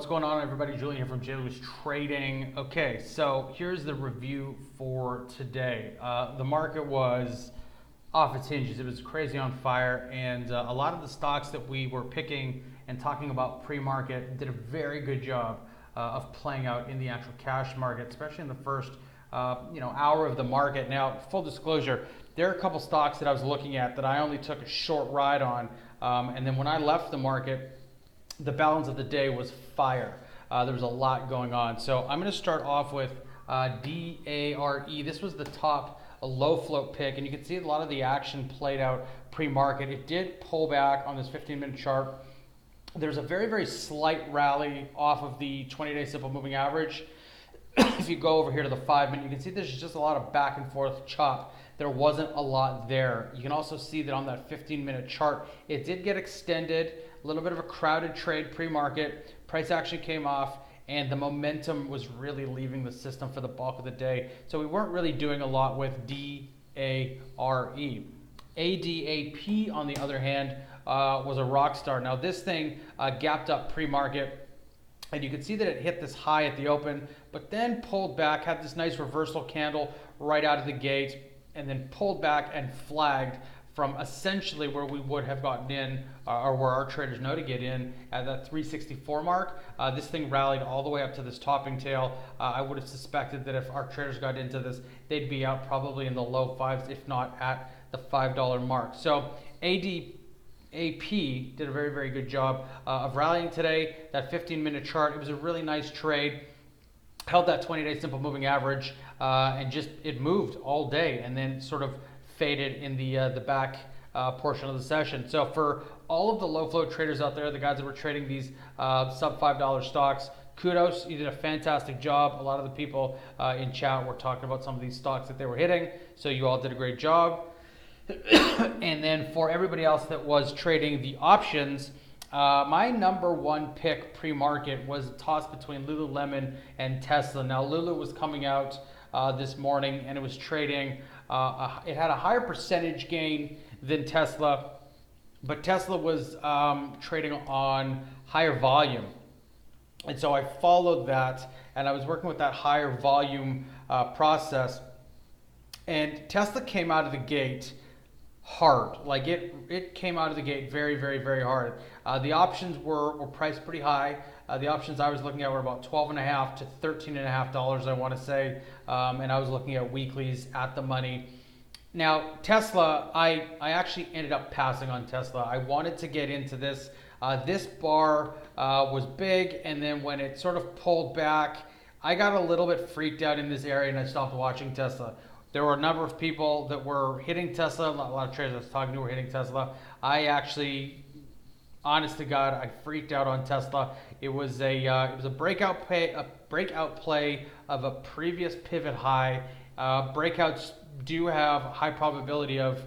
going on, everybody? Julian here from J. Lewis Trading. Okay, so here's the review for today. The market was off its hinges. It was crazy on fire, and a lot of the stocks that we were picking and talking about pre-market did a very good job of playing out in the actual cash market, especially in the first hour of the market. Now, full disclosure, there are a couple stocks that I was looking at that I only took a short ride on, and then when I left the market, the balance of the day was fire. There was a lot going on. So I'm going to start off with DARE. This was the top low float pick, and you can see a lot of the action played out pre-market. It did pull back on this 15-minute chart. There's a very, very slight rally off of the 20-day simple moving average. If you go over here to the 5-minute, you can see there's just a lot of back and forth chop. There wasn't a lot there. You can also see that on that 15-minute chart, it did get extended. A little bit of a crowded trade pre-market. Price actually came off, and the momentum was really leaving the system for the bulk of the day. So we weren't really doing a lot with DARE. ADAP, on the other hand, was a rock star. Now this thing gapped up pre-market, and you can see that it hit this high at the open, but then pulled back, had this nice reversal candle right out of the gate, and then pulled back and flagged from essentially where we would have gotten in, or where our traders know to get in, at that 364 mark. This thing rallied all the way up to this topping tail. I would have suspected that if our traders got into this, they'd be out probably in the low fives, if not at the $5 mark. So ADAP did a very, very good job of rallying today. That 15-minute chart, it was a really nice trade. Held that 20-day simple moving average, and just it moved all day, and then sort of faded in the back portion of the session. So for all of the low flow traders out there, the guys that were trading these sub $5 stocks, kudos, you did a fantastic job. A lot of the people in chat were talking about some of these stocks that they were hitting, so you all did a great job. And then for everybody else that was trading the options, my number one pick pre-market was a toss between Lululemon and Tesla. Now Lulu was coming out this morning, and it was trading. It had a higher percentage gain than Tesla, but Tesla was trading on higher volume. And so I followed that, and I was working with that higher volume process. And Tesla came out of the gate hard. Like it came out of the gate very, very, very hard. The options were priced pretty high. The options I was looking at were about $12.5 to $13.5, I want to say, and I was looking at weeklies at the money. Now Tesla, I actually ended up passing on Tesla. I wanted to get into this. This bar was big, and then when it sort of pulled back, I got a little bit freaked out in this area, and I stopped watching Tesla. There were a number of people that were hitting Tesla. A lot of traders I was talking to were hitting Tesla. I actually, honest to God, I freaked out on Tesla. It was a breakout play of a previous pivot high. Breakouts do have a high probability of,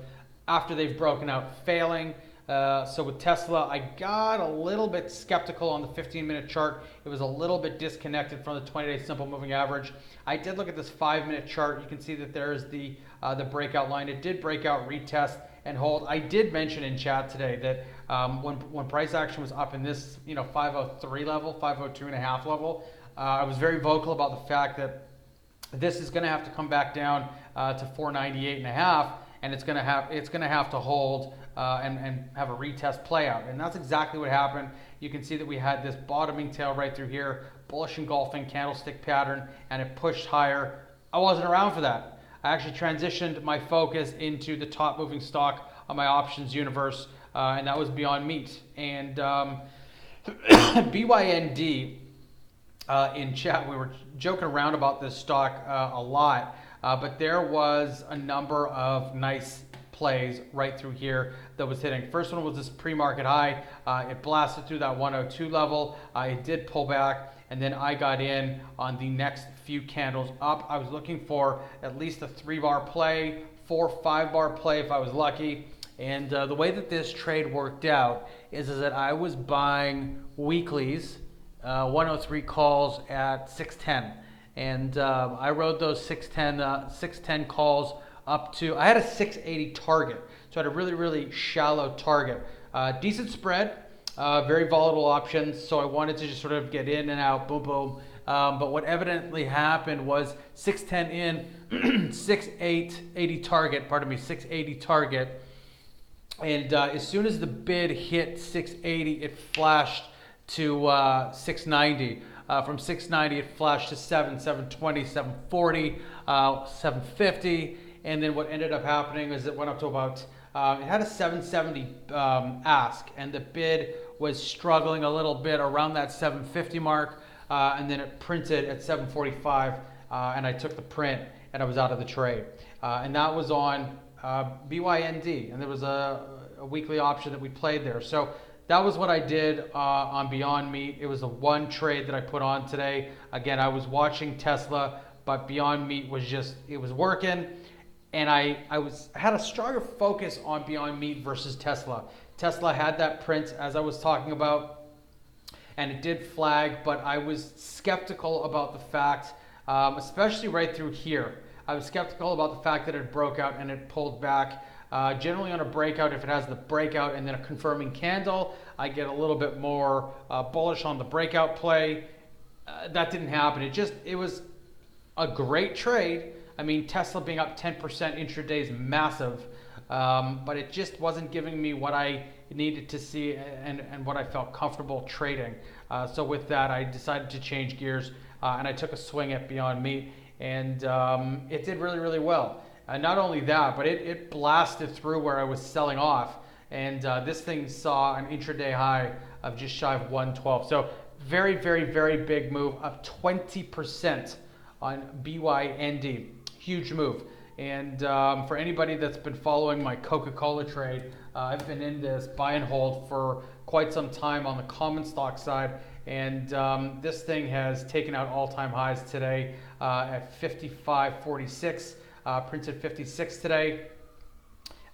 after they've broken out, failing. So with Tesla, I got a little bit skeptical on the 15-minute chart. It was a little bit disconnected from the 20-day simple moving average. I did look at this 5-minute chart. You can see that there's the breakout line. It did break out, retest, and hold. I did mention in chat today that when price action was up in this 503 level, 502.5 level, I was very vocal about the fact that this is going to have to come back down to 498.5, and it's going to have to hold and have a retest play out. And that's exactly what happened. You can see that we had this bottoming tail right through here, bullish engulfing candlestick pattern, and it pushed higher. I wasn't around for that. I actually transitioned my focus into the top moving stock on my options universe, and that was Beyond Meat. And BYND, in chat, we were joking around about this stock a lot, but there was a number of nice plays right through here that was hitting. First one was this pre-market high. It blasted through that 102 level. It did pull back, and then I got in on the next few candles up. I was looking for at least a 3-bar play, 4 5-bar play if I was lucky. And the way that this trade worked out is that I was buying weeklies, 103 calls at 610, and I rode those 610 calls up to, I had a 680 target, so I had a really, really shallow target. Decent spread, Very volatile options, so I wanted to just sort of get in and out, boom, boom. But what evidently happened was 610 in, 6880 target, pardon me, 680 target. And as soon as the bid hit 680, it flashed to 690. From 690, it flashed to 720, 740, 750. And then what ended up happening is it went up to about, it had a 770 ask, and the bid was struggling a little bit around that 750 mark. And then it printed at 745, and I took the print, and I was out of the trade. And that was on BYND, and there was a weekly option that we played there. So that was what I did on Beyond Meat. It was the one trade that I put on today. Again, I was watching Tesla, but Beyond Meat was just, it was working. And I had a stronger focus on Beyond Meat versus Tesla. Tesla had that print, as I was talking about, and it did flag, but I was skeptical about the fact, especially right through here. I was skeptical about the fact that it broke out and it pulled back. Generally on a breakout, if it has the breakout and then a confirming candle, I get a little bit more bullish on the breakout play. That didn't happen. It was a great trade. I mean, Tesla being up 10% intraday is massive, but it just wasn't giving me what I needed to see and what I felt comfortable trading. So with that, I decided to change gears, and I took a swing at Beyond Meat, and it did really, really well. Not only that, but it blasted through where I was selling off, and this thing saw an intraday high of just shy of 112. So very, very, very big move, up 20% on BYND. Huge move. And for anybody that's been following my Coca-Cola trade, I've been in this buy and hold for quite some time on the common stock side, and this thing has taken out all-time highs today at 55.46. Printed 56 today.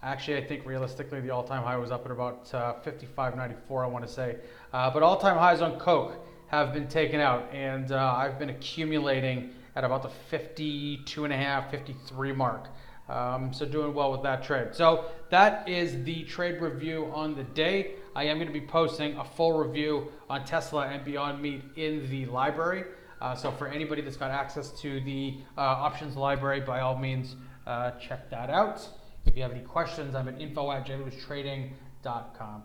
Actually, I think realistically the all-time high was up at about 55.94, I want to say. But all-time highs on Coke have been taken out, and I've been accumulating at about the 52.5, 53 mark. So doing well with that trade. So that is the trade review on the day. I am going to be posting a full review on Tesla and Beyond Meat in the library. So for anybody that's got access to the options library, by all means, check that out. If you have any questions, I'm at info@jlewistrading.com.